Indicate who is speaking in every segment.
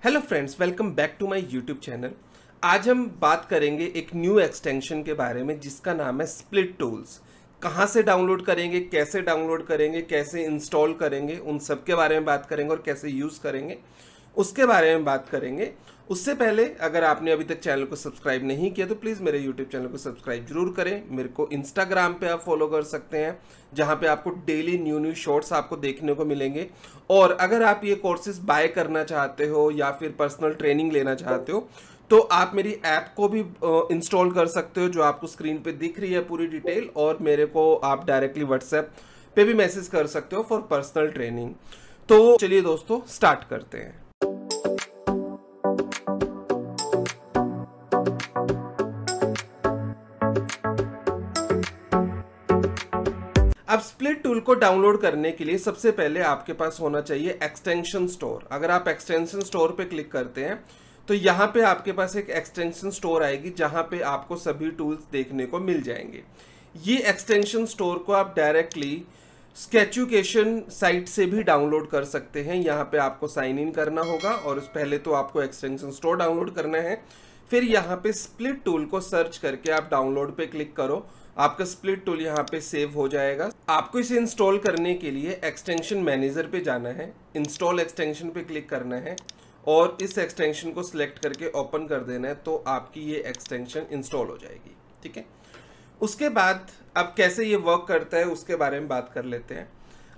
Speaker 1: Hello friends, welcome back to my YouTube channel. आज हम बात करेंगे एक न्यू एक्सटेंशन के बारे में जिसका नाम है स्प्लिट टूल्स। कहाँ से डाउनलोड करेंगे, कैसे डाउनलोड करेंगे, कैसे इंस्टॉल करेंगे, उन सब के बारे में बात करेंगे और कैसे यूज़ करेंगे उसके बारे में बात करेंगे। उससे पहले अगर आपने अभी तक चैनल को सब्सक्राइब नहीं किया तो प्लीज़ मेरे यूट्यूब चैनल को सब्सक्राइब जरूर करें। मेरे को इंस्टाग्राम पे आप फॉलो कर सकते हैं जहाँ पे आपको डेली न्यू शॉर्ट्स आपको देखने को मिलेंगे। और अगर आप ये कोर्सेज बाय करना चाहते हो या फिर पर्सनल ट्रेनिंग लेना चाहते हो तो आप मेरी ऐप को भी इंस्टॉल कर सकते हो जो आपको स्क्रीन पे दिख रही है पूरी डिटेल, और मेरे को आप डायरेक्टली व्हाट्सएप पे भी मैसेज कर सकते हो फॉर पर्सनल ट्रेनिंग। तो चलिए दोस्तों स्टार्ट करते हैं। अब स्प्लिट टूल को डाउनलोड करने के लिए सबसे पहले आपके पास होना चाहिए एक्सटेंशन स्टोर। अगर आप एक्सटेंशन स्टोर पे क्लिक करते हैं तो यहाँ पे आपके पास एक एक्सटेंशन स्टोर आएगी जहाँ पे आपको सभी टूल्स देखने को मिल जाएंगे। ये एक्सटेंशन स्टोर को आप डायरेक्टली स्केचुकेशन साइट से भी डाउनलोड कर सकते हैं। यहाँ पे आपको साइन इन करना होगा और पहले तो आपको एक्सटेंशन स्टोर डाउनलोड करना है, फिर यहाँ पे स्प्लिट टूल को सर्च करके आप डाउनलोड पे क्लिक करो। आपका स्प्लिट टूल यहाँ पे सेव हो जाएगा। आपको इसे इंस्टॉल करने के लिए एक्सटेंशन मैनेजर पे जाना है, इंस्टॉल एक्सटेंशन पे क्लिक करना है और इस एक्सटेंशन को सिलेक्ट करके ओपन कर देना है, तो आपकी ये एक्सटेंशन इंस्टॉल हो जाएगी। ठीक है, उसके बाद अब कैसे ये वर्क करता है उसके बारे में बात कर लेते हैं।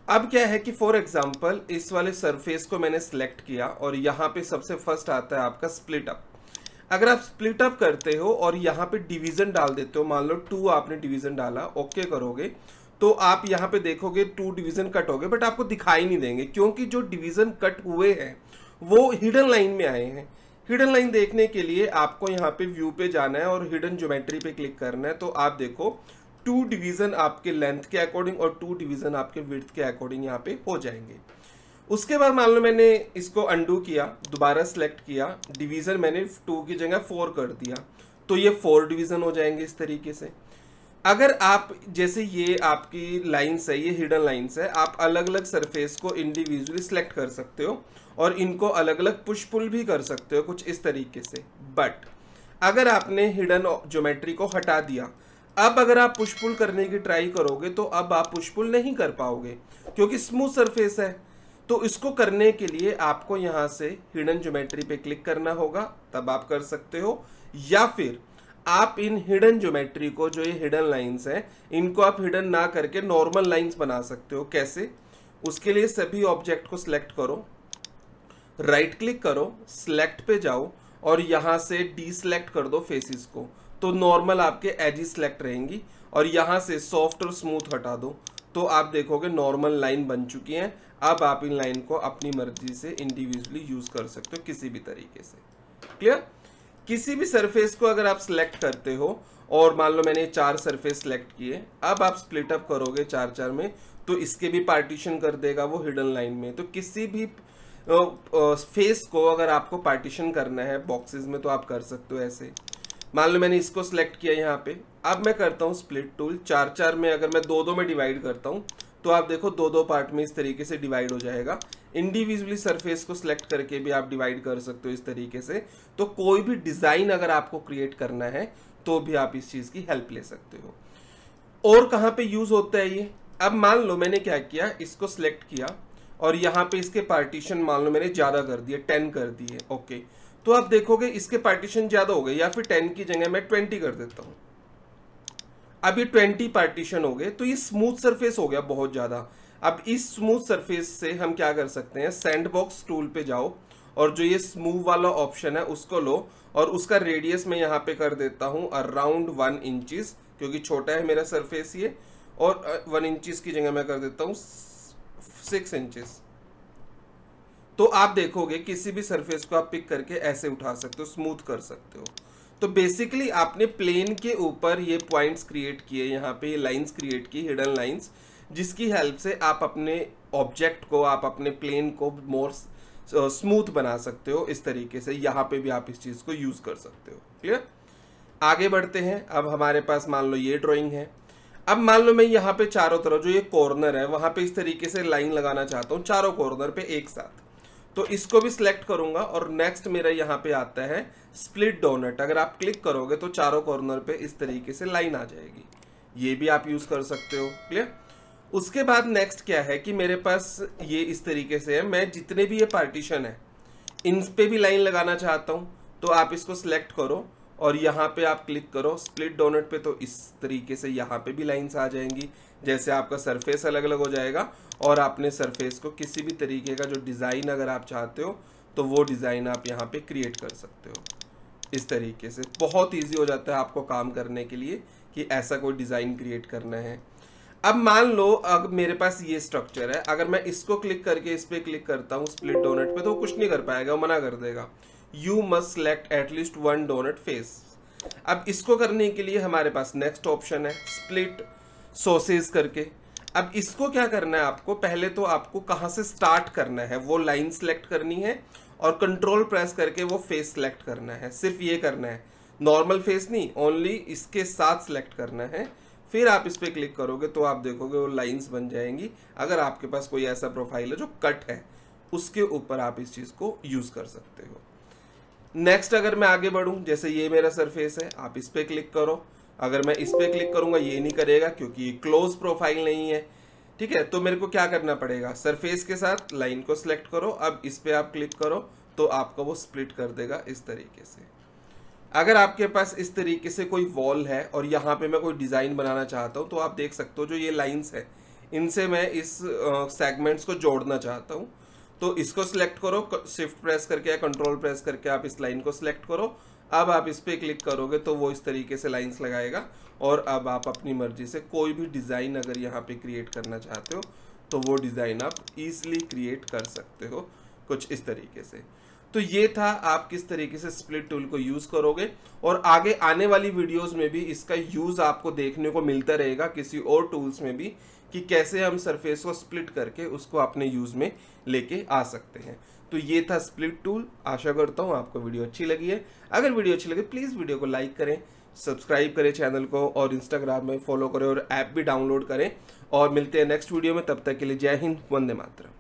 Speaker 1: अब क्या है कि फॉर एग्जाम्पल इस वाले सरफेस को मैंने सिलेक्ट किया और यहाँ पे सबसे फर्स्ट आता है आपका स्प्लिट अप। अगर आप स्प्लिट अप करते हो और यहाँ पे डिवीजन डाल देते हो, मान लो 2 आपने डिवीजन डाला, ओके करोगे तो आप यहाँ पे देखोगे 2 डिवीजन कट हो गए, बट आपको दिखाई नहीं देंगे क्योंकि जो डिवीजन कट हुए हैं वो हिडन लाइन में आए हैं। हिडन लाइन देखने के लिए आपको यहाँ पे व्यू पे जाना है और हिडन ज्योमेट्री पे क्लिक करना है। तो आप देखो 2 डिवीजन आपके लेंथ के अकॉर्डिंग और 2 डिवीजन आपके विड्थ के अकॉर्डिंग यहाँ पे हो जाएंगे। उसके बाद मान लो मैंने इसको अंडू किया, दोबारा सेलेक्ट किया, डिवीजन मैंने 2 की जगह 4 कर दिया, तो ये 4 डिवीजन हो जाएंगे इस तरीके से। अगर आप जैसे ये आपकी लाइंस है, ये हिडन लाइंस है, आप अलग अलग सरफेस को इंडिविजुअली सिलेक्ट कर सकते हो और इनको अलग अलग पुश पुल भी कर सकते हो कुछ इस तरीके से। बट अगर आपने हिडन ज्योमेट्री को हटा दिया, अब अगर आप पुश पुल करने की ट्राई करोगे तो अब आप पुश पुल नहीं कर पाओगे क्योंकि स्मूथ सरफेस है। तो इसको करने के लिए आपको यहाँ से हिडन ज्योमेट्री पे क्लिक करना होगा, तब आप कर सकते हो। या फिर आप इन हिडन ज्योमेट्री को, जो ये हिडन लाइंस हैं, इनको आप हिडन ना करके नॉर्मल लाइंस बना सकते हो। कैसे? उसके लिए सभी ऑब्जेक्ट को सिलेक्ट करो, राइट क्लिक करो, सिलेक्ट पे जाओ और यहाँ से डीसिलेक्ट कर दो फेसिस को, तो नॉर्मल आपके एजेस सिलेक्ट रहेंगी। और यहाँ से सॉफ्ट और स्मूथ हटा दो तो आप देखोगे नॉर्मल लाइन बन चुकी हैं। अब आप इन लाइन को अपनी मर्जी से इंडिविजुअली यूज कर सकते हो किसी भी तरीके से। क्लियर? किसी भी सरफेस को अगर आप सिलेक्ट करते हो और मान लो मैंने 4 सरफेस सिलेक्ट किए, अब आप स्प्लिट अप करोगे 4-4 में तो इसके भी पार्टीशन कर देगा वो हिडन लाइन में। तो किसी भी फेस को अगर आपको पार्टीशन करना है बॉक्सेस में तो आप कर सकते हो ऐसे। मान लो मैंने इसको सिलेक्ट किया यहाँ पे, अब मैं करता हूँ स्प्लिट टूल 4-4 में, अगर मैं 2-2 में डिवाइड करता हूँ तो आप देखो 2-2 पार्ट में इस तरीके से डिवाइड हो जाएगा। इंडिविजुअली सरफेस को सिलेक्ट करके भी आप डिवाइड कर सकते हो इस तरीके से। तो कोई भी डिजाइन अगर आपको क्रिएट करना है तो भी आप इस चीज की हेल्प ले सकते हो। और कहाँ पे यूज होता है ये? अब मान लो मैंने क्या किया, इसको सिलेक्ट किया और यहाँ पे इसके पार्टीशन मान लो मैंने ज्यादा कर दिए, 10 कर दिए, ओके। तो आप देखोगे इसके पार्टीशन ज्यादा हो गए, या फिर 10 की जगह मैं 20 कर देता हूँ। अब ये 20 पार्टीशन हो गए, तो ये स्मूथ सरफेस हो गया बहुत ज्यादा। अब इस स्मूथ सरफेस से हम क्या कर सकते हैं, सैंडबॉक्स टूल पे जाओ और जो ये स्मूव वाला ऑप्शन है उसको लो और उसका रेडियस मैं यहाँ पे कर देता हूँ अराउंड 1 इंचेस, क्योंकि छोटा है मेरा सरफेस ये, और 1 इंचेस की जगह मैं कर देता हूँ 6 इंचेस। तो आप देखोगे किसी भी सरफेस को आप पिक करके ऐसे उठा सकते हो, स्मूथ कर सकते हो। तो बेसिकली आपने प्लेन के ऊपर ये पॉइंट्स क्रिएट किए, यहाँ पे ये लाइंस क्रिएट की, हिडन लाइंस, जिसकी हेल्प से आप अपने ऑब्जेक्ट को, आप अपने प्लेन को मोर स्मूथ बना सकते हो इस तरीके से। यहाँ पे भी आप इस चीज को यूज कर सकते हो। क्लियर? आगे बढ़ते हैं। अब हमारे पास मान लो ये ड्राइंग है। अब मान लो मैं यहाँ पे चारों तरफ जो ये कॉर्नर है वहां पे इस तरीके से लाइन लगाना चाहता हूँ चारों कॉर्नर पे एक साथ। तो इसको भी सिलेक्ट करूंगा और नेक्स्ट मेरा यहाँ पे आता है स्प्लिट डोनट। अगर आप क्लिक करोगे तो चारों कॉर्नर पे इस तरीके से लाइन आ जाएगी, ये भी आप यूज कर सकते हो। क्लियर। उसके बाद नेक्स्ट क्या है कि मेरे पास ये इस तरीके से है, मैं जितने भी ये पार्टीशन है इन पे भी लाइन लगाना चाहता हूँ, तो आप इसको सिलेक्ट करो और यहाँ पे आप क्लिक करो स्प्लिट डोनट पे, तो इस तरीके से यहाँ पे भी लाइंस आ जाएंगी। जैसे आपका सरफेस अलग अलग हो जाएगा और आपने सरफेस को किसी भी तरीके का जो डिज़ाइन अगर आप चाहते हो तो वो डिज़ाइन आप यहाँ पे क्रिएट कर सकते हो। इस तरीके से बहुत ईजी हो जाता है आपको काम करने के लिए कि ऐसा कोई डिज़ाइन क्रिएट करना है। अब मान लो अब मेरे पास ये स्ट्रक्चर है, अगर मैं इसको क्लिक करके इस पे क्लिक करता हूँ स्प्लिट डोनट पे, तो कुछ नहीं कर पाएगा, वो मना कर देगा। You must select at least one donut face. अब इसको करने के लिए हमारे पास नेक्स्ट ऑप्शन है स्प्लिट सोसेस करके। अब इसको क्या करना है आपको, पहले तो आपको कहाँ से स्टार्ट करना है वो लाइन सेलेक्ट करनी है और कंट्रोल प्रेस करके वो फेस सेलेक्ट करना है। सिर्फ ये करना है, नॉर्मल फेस नहीं, ओनली इसके साथ सेलेक्ट करना है। फिर आप इस पर क्लिक करोगे तो आप देखोगे वो लाइंस बन जाएंगी। अगर आपके पास कोई ऐसा प्रोफाइल है जो कट है, उसके ऊपर आप इस चीज़ को यूज़ कर सकते हो। नेक्स्ट अगर मैं आगे बढ़ूं, जैसे ये मेरा सरफेस है, आप इस पर क्लिक करो। अगर मैं इस पर क्लिक करूंगा ये नहीं करेगा क्योंकि ये क्लोज प्रोफाइल नहीं है। ठीक है, तो मेरे को क्या करना पड़ेगा, सरफेस के साथ लाइन को सिलेक्ट करो। अब इस पर आप क्लिक करो तो आपका वो स्प्लिट कर देगा इस तरीके से। अगर आपके पास इस तरीके से कोई वॉल है और यहाँ पे मैं कोई डिज़ाइन बनाना चाहता हूँ, तो आप देख सकते हो जो ये लाइंस है इनसे मैं इस सेगमेंट्स को जोड़ना चाहता हूँ। तो इसको सिलेक्ट करो, शिफ्ट प्रेस करके या कंट्रोल प्रेस करके आप इस लाइन को सिलेक्ट करो। अब आप इस पर क्लिक करोगे तो वो इस तरीके से लाइंस लगाएगा और अब आप अपनी मर्जी से कोई भी डिज़ाइन अगर यहाँ पे क्रिएट करना चाहते हो तो वो डिज़ाइन आप ईजिली क्रिएट कर सकते हो कुछ इस तरीके से। तो ये था आप किस तरीके से स्प्लिट टूल को यूज़ करोगे, और आगे आने वाली वीडियोस में भी इसका यूज़ आपको देखने को मिलता रहेगा किसी और टूल्स में भी, कि कैसे हम सरफेस को स्प्लिट करके उसको अपने यूज़ में लेके आ सकते हैं। तो ये था स्प्लिट टूल। आशा करता हूँ आपको वीडियो अच्छी लगी है। अगर वीडियो अच्छी लगे प्लीज़ वीडियो को लाइक करें, सब्सक्राइब करें चैनल को, और इंस्टाग्राम में फॉलो करें और ऐप भी डाउनलोड करें। और मिलते हैं नेक्स्ट वीडियो में, तब तक के लिए जय हिंद, वंदे मातरम।